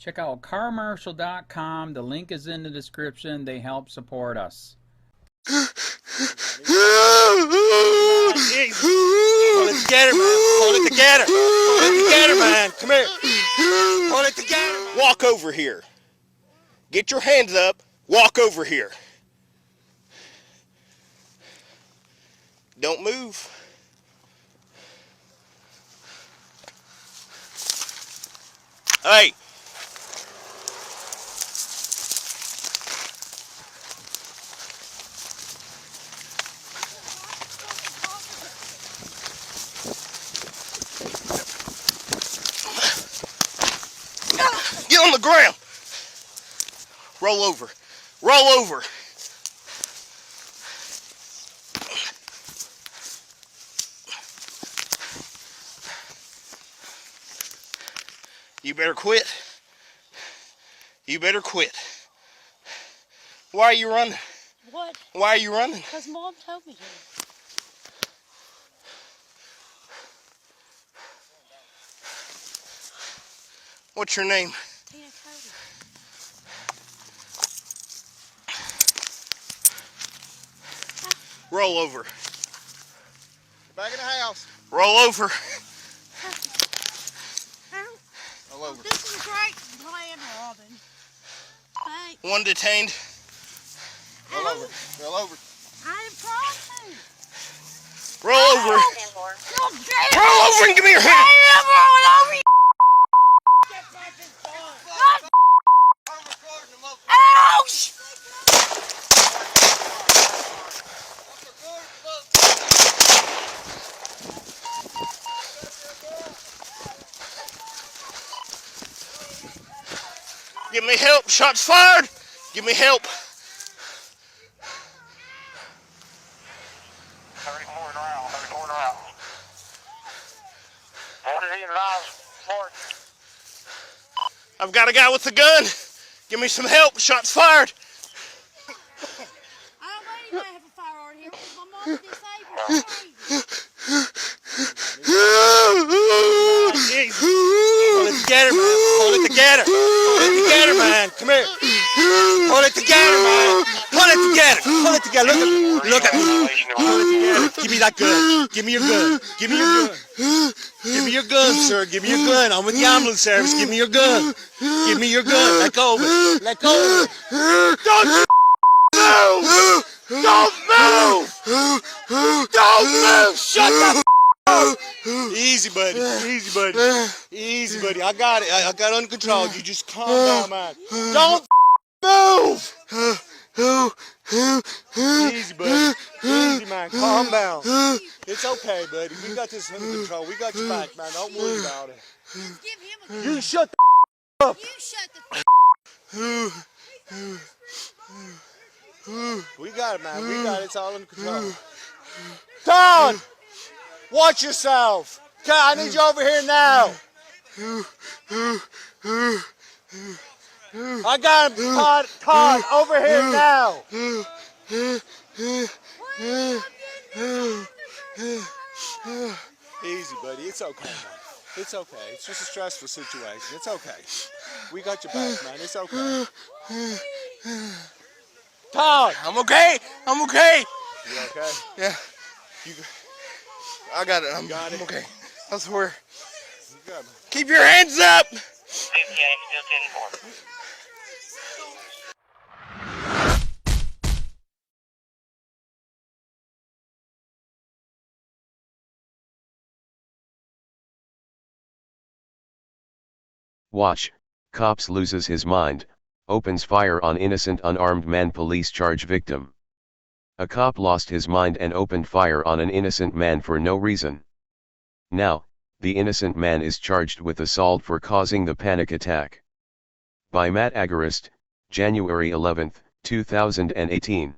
Check out carmarshal.com. The link is in the description. They help support us. Hold it together, man. Hold it together. Hold it together, man. Come here. Hold it together. Walk over here. Get your hands up. Walk over here. Don't move. Hey. Get on the ground. Roll over. Roll over. You better quit. You better quit. Why are you running? What? Why are you running? Because Mom told me to. What's your name? Tina Cody. Roll over. Back in the house. Roll over. Roll over. This is a great plan, Robin. Thanks. One detained. Roll over. Roll over. I am trying to. Roll over. You're Roll over and give me your hand. I am rolling over you. Ouch! Give me help. Shots fired. Give me help. 34 in route. 34 in route. 40 in live. I've got a guy with a gun. Give me some help. Shots fired. I don't know anybody have a firearm here because my mom's disabled. Hold it together, man. Hold it together. Hold it together, man. Come here. Hold it together, man. Hold it together. Hold it together. Look at me. Hold it together. Give me that gun. Give me your gun. Give me your gun. Give me your gun, sir. Give me your gun. I'm with the ambulance service. Give me your gun. Give me your gun. Let go of it. Let go of it. Don't move. Don't move. Don't move. Shut the up. Easy, buddy. Easy, buddy. Easy, buddy. I got it. I got it under control. You just calm down, man. Don't move. Easy, buddy. Easy, man. Calm down. It's okay, buddy. We got this under control. We got your back, man. Don't worry about it. Give him a You shut the up. You shut the We got it, man. We got it. It's all under control. Todd! Watch yourself. Todd, I need you over here now. I got him, Todd. Todd, over here now. Easy, buddy. It's okay, man. It's okay. It's just a stressful situation. It's okay. We got your back, man. It's okay. Todd! I'm okay. I'm okay. You okay? Yeah. I got it. I'm okay. I swear. Keep your hands up! 58, still 10-4. Watch, cops loses his mind, opens fire on innocent unarmed man. Police charge victim. A cop lost his mind and opened fire on an innocent man for no reason. Now, the innocent man is charged with assault for causing the panic attack. By Matt Agarist, January 11, 2018.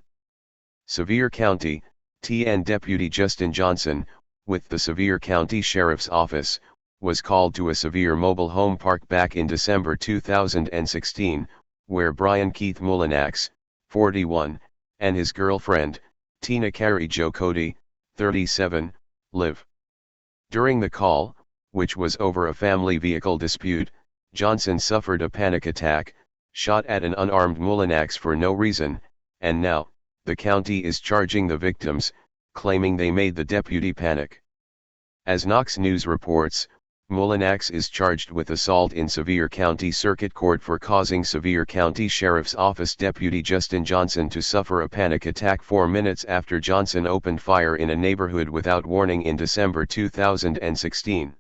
Sevier County, TN Deputy Justin Johnson, with the Sevier County Sheriff's Office, was called to a Sevier mobile home park back in December 2016, where Brian Keith Mullinax, 41, and his girlfriend, Tina Carey Jo Cody, 37, live. During the call, which was over a family vehicle dispute, Johnson suffered a panic attack, shot at an unarmed Mullinax for no reason, and now, the county is charging the victims, claiming they made the deputy panic. As Knox News reports, Mullinax is charged with assault in Sevier County Circuit Court for causing Sevier County Sheriff's Office Deputy Justin Johnson to suffer a panic attack 4 minutes after Johnson opened fire in a neighborhood without warning in December 2016.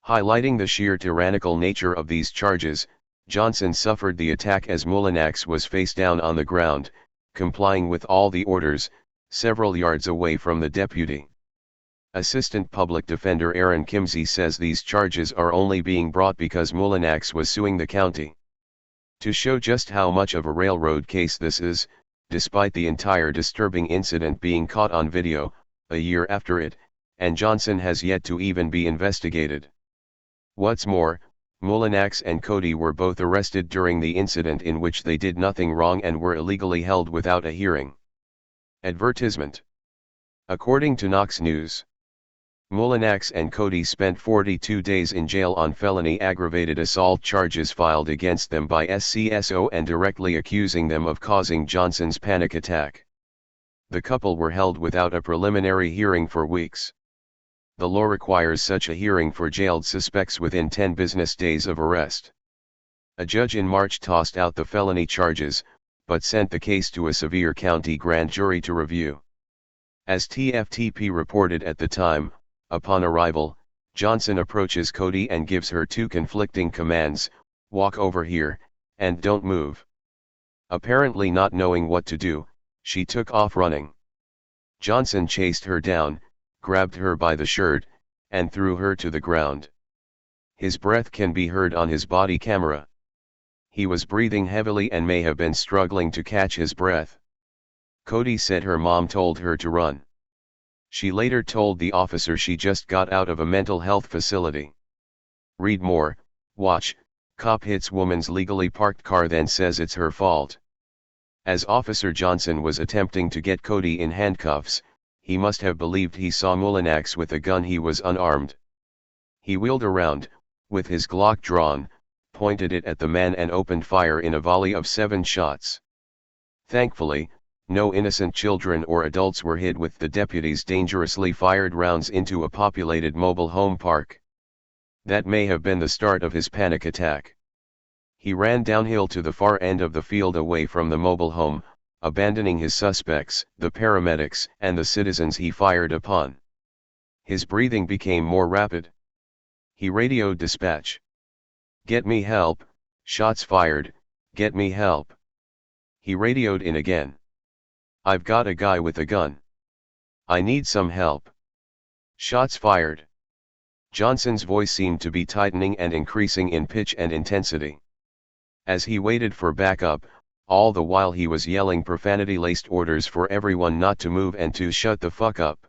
Highlighting the sheer tyrannical nature of these charges, Johnson suffered the attack as Mullinax was face down on the ground, complying with all the orders, several yards away from the deputy. Assistant Public Defender Aaron Kimsey says these charges are only being brought because Mullinax was suing the county. To show just how much of a railroad case this is, despite the entire disturbing incident being caught on video, a year after it, and Johnson has yet to even be investigated. What's more, Mullinax and Cody were both arrested during the incident in which they did nothing wrong and were illegally held without a hearing. Advertisement. According to Knox News, Mullinax and Cody spent 42 days in jail on felony aggravated assault charges filed against them by SCSO and directly accusing them of causing Johnson's panic attack. The couple were held without a preliminary hearing for weeks. The law requires such a hearing for jailed suspects within 10 business days of arrest. A judge in March tossed out the felony charges, but sent the case to a Sevier County grand jury to review. As TFTP reported at the time, upon arrival, Johnson approaches Cody and gives her two conflicting commands: walk over here, and don't move. Apparently not knowing what to do, she took off running. Johnson chased her down, grabbed her by the shirt, and threw her to the ground. His breath can be heard on his body camera. He was breathing heavily and may have been struggling to catch his breath. Cody said her mom told her to run. She later told the officer she just got out of a mental health facility. Read more. Watch, cop hits woman's legally parked car then says it's her fault. As Officer Johnson was attempting to get Cody in handcuffs, he must have believed he saw Mullinax with a gun. He was unarmed. He wheeled around, with his Glock drawn, pointed it at the man and opened fire in a volley of 7 shots. Thankfully, no innocent children or adults were hit with the deputy's dangerously fired rounds into a populated mobile home park. That may have been the start of his panic attack. He ran downhill to the far end of the field away from the mobile home, abandoning his suspects, the paramedics, and the citizens he fired upon. His breathing became more rapid. He radioed dispatch. "Get me help, shots fired, get me help." He radioed in again. "I've got a guy with a gun. I need some help. Shots fired." Johnson's voice seemed to be tightening and increasing in pitch and intensity. As he waited for backup, all the while he was yelling profanity-laced orders for everyone not to move and to shut the fuck up.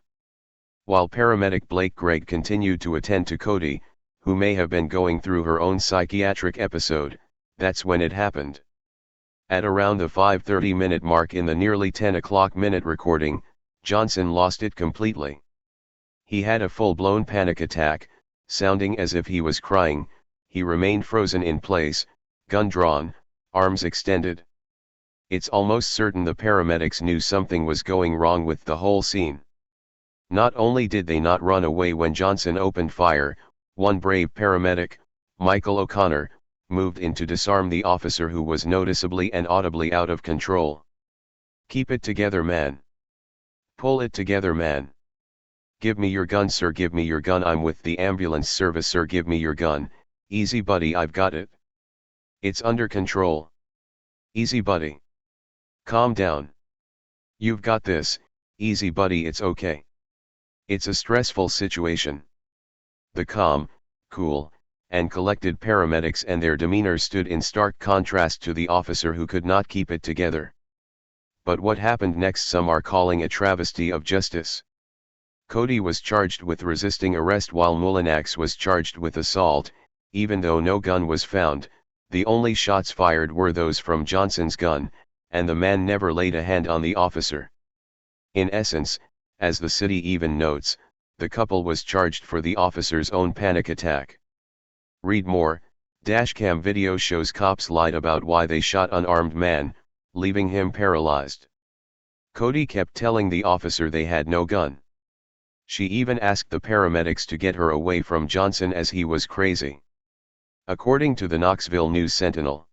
While paramedic Blake Gregg continued to attend to Cody, who may have been going through her own psychiatric episode, that's when it happened. At around the 5:30-minute mark in the nearly 10 o'clock minute recording, Johnson lost it completely. He had a full-blown panic attack, sounding as if he was crying. He remained frozen in place, gun drawn, arms extended. It's almost certain the paramedics knew something was going wrong with the whole scene. Not only did they not run away when Johnson opened fire, one brave paramedic, Michael O'Connor, moved in to disarm the officer who was noticeably and audibly out of control. "Keep it together, man. Pull it together, man. Give me your gun, sir, give me your gun. I'm with the ambulance service, sir, give me your gun. Easy, buddy, I've got it. It's under control. Easy, buddy. Calm down. You've got this, easy, buddy, it's okay. It's a stressful situation." The calm, cool, and collected paramedics and their demeanor stood in stark contrast to the officer who could not keep it together. But what happened next some are calling a travesty of justice. Cody was charged with resisting arrest while Mullinax was charged with assault. Even though no gun was found, the only shots fired were those from Johnson's gun, and the man never laid a hand on the officer. In essence, as the city even notes, the couple was charged for the officer's own panic attack. Read more. Dashcam video shows cops lied about why they shot unarmed man, leaving him paralyzed. Cody kept telling the officer they had no gun. She even asked the paramedics to get her away from Johnson as he was crazy. According to the Knoxville News Sentinel,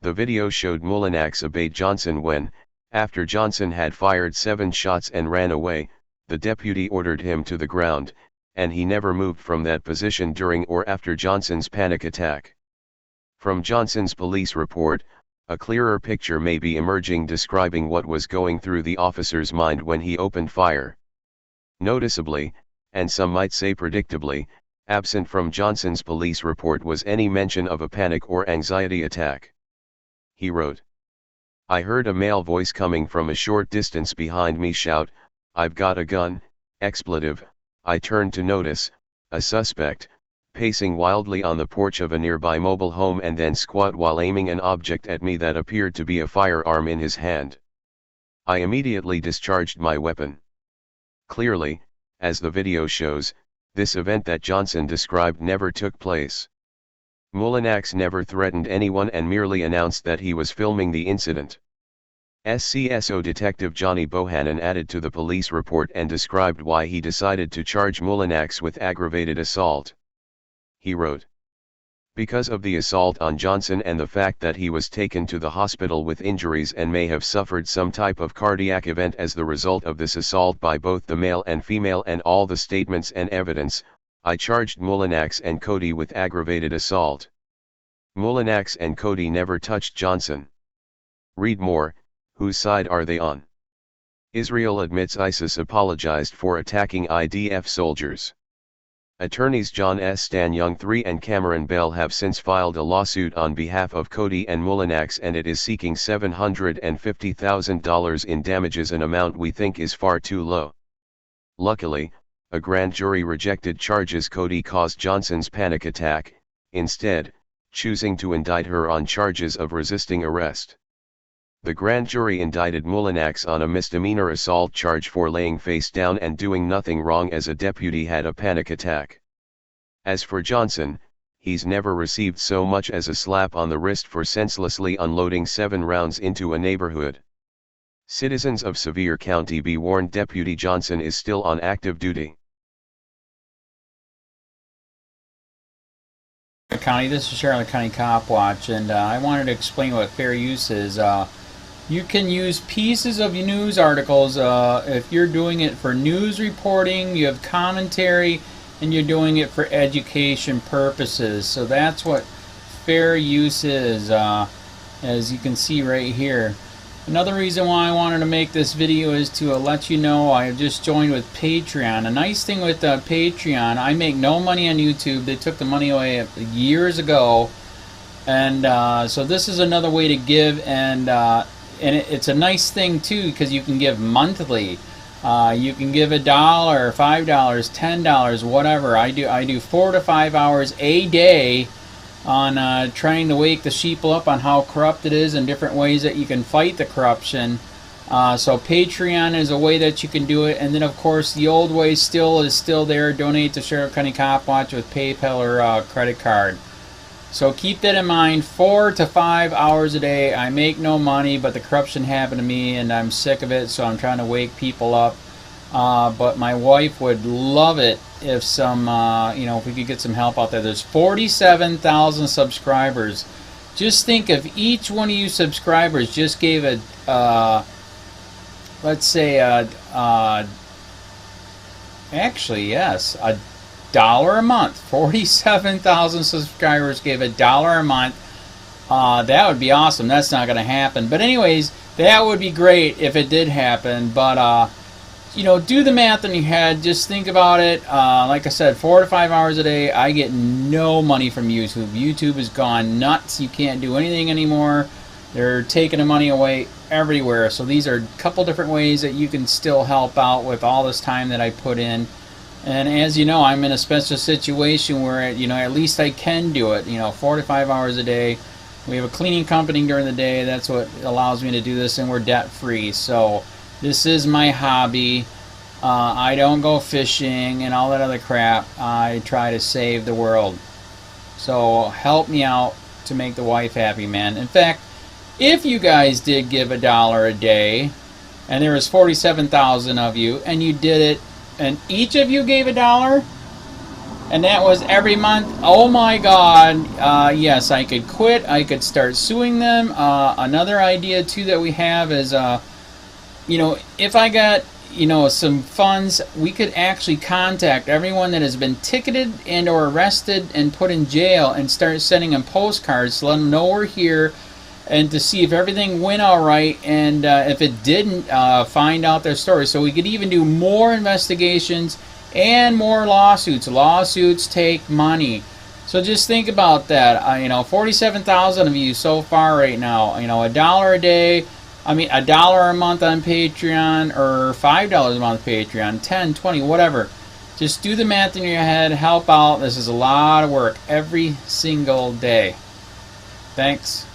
the video showed Mullinax obeyed Johnson when, after Johnson had fired 7 shots and ran away, the deputy ordered him to the ground, and he never moved from that position during or after Johnson's panic attack. From Johnson's police report, a clearer picture may be emerging describing what was going through the officer's mind when he opened fire. Noticeably, and some might say predictably, absent from Johnson's police report was any mention of a panic or anxiety attack. He wrote, "I heard a male voice coming from a short distance behind me shout, 'I've got a gun,' expletive. I turned to notice a suspect pacing wildly on the porch of a nearby mobile home and then squat while aiming an object at me that appeared to be a firearm in his hand. I immediately discharged my weapon." Clearly, as the video shows, this event that Johnson described never took place. Mullinax never threatened anyone and merely announced that he was filming the incident. SCSO Detective Johnny Bohannon added to the police report and described why he decided to charge Mullinax with aggravated assault. He wrote, "Because of the assault on Johnson and the fact that he was taken to the hospital with injuries and may have suffered some type of cardiac event as the result of this assault by both the male and female and all the statements and evidence, I charged Mullinax and Cody with aggravated assault. Mullinax and Cody never touched Johnson." Read more. Whose side are they on? Israel admits ISIS apologized for attacking IDF soldiers. Attorneys John S. Stanyung III and Cameron Bell have since filed a lawsuit on behalf of Cody and Mullinax, and it is seeking $750,000 in damages, an amount we think is far too low. Luckily, a grand jury rejected charges Cody caused Johnson's panic attack, instead, choosing to indict her on charges of resisting arrest. The grand jury indicted Mullinax on a misdemeanor assault charge for laying face down and doing nothing wrong as a deputy had a panic attack. As for Johnson, he's never received so much as a slap on the wrist for senselessly unloading 7 rounds into a neighborhood. Citizens of Sevier County be warned, Deputy Johnson is still on active duty. County, this is Charlotte County Cop Watch, and I wanted to explain what fair use is. You can use pieces of your news articles if you're doing it for news reporting, you have commentary, and you're doing it for education purposes. So that's what fair use is, as you can see right here. Another reason why I wanted to make this video is to let you know I have just joined with Patreon. A nice thing with Patreon, I make no money on YouTube. They took the money away years ago, and so this is another way to give, and it's a nice thing too because you can give monthly. You can give $1, $5, $10, whatever. I do 4 to 5 hours a day on trying to wake the sheep up on how corrupt it is and different ways that you can fight the corruption. So Patreon is a way that you can do it, and then of course the old way is still there. Donate to Sheriff County Cop Watch with PayPal or credit card. So keep that in mind. 4 to 5 hours a day. I make no money, but the corruption happened to me and I'm sick of it, so I'm trying to wake people up. But my wife would love it if if we could get some help out there. There's 47,000 subscribers. Just think if each one of you subscribers just gave let's say actually yes, $1 a month. 47,000 subscribers gave $1 a month. That would be awesome. That's not going to happen. But anyways, that would be great if it did happen. But do the math in your head. Just think about it. Like I said, 4 to 5 hours a day. I get no money from YouTube. YouTube has gone nuts. You can't do anything anymore. They're taking the money away everywhere. So these are a couple different ways that you can still help out with all this time that I put in. And as you know, I'm in a special situation where, at least I can do it, 4 to 5 hours a day. We have a cleaning company during the day. That's what allows me to do this, and we're debt-free. So this is my hobby. I don't go fishing and all that other crap. I try to save the world. So help me out to make the wife happy, man. In fact, if you guys did give $1 a day, and there was 47,000 of you, and you did it, and each of you gave $1, and that was every month, oh my God, yes, I could quit. I could start suing them. Another idea too that we have is, you know, if I got, you know, some funds, we could actually contact everyone that has been ticketed and or arrested and put in jail and start sending them postcards to let them know we're here, and to see if everything went all right, and if it didn't, find out their story. So we could even do more investigations and more lawsuits. Lawsuits take money. So just think about that. You know, 47,000 of you so far right now. You know, $1 a day. I mean, $1 a month on Patreon, or $5 a month Patreon, 10, 20, whatever. Just do the math in your head. Help out. This is a lot of work every single day. Thanks.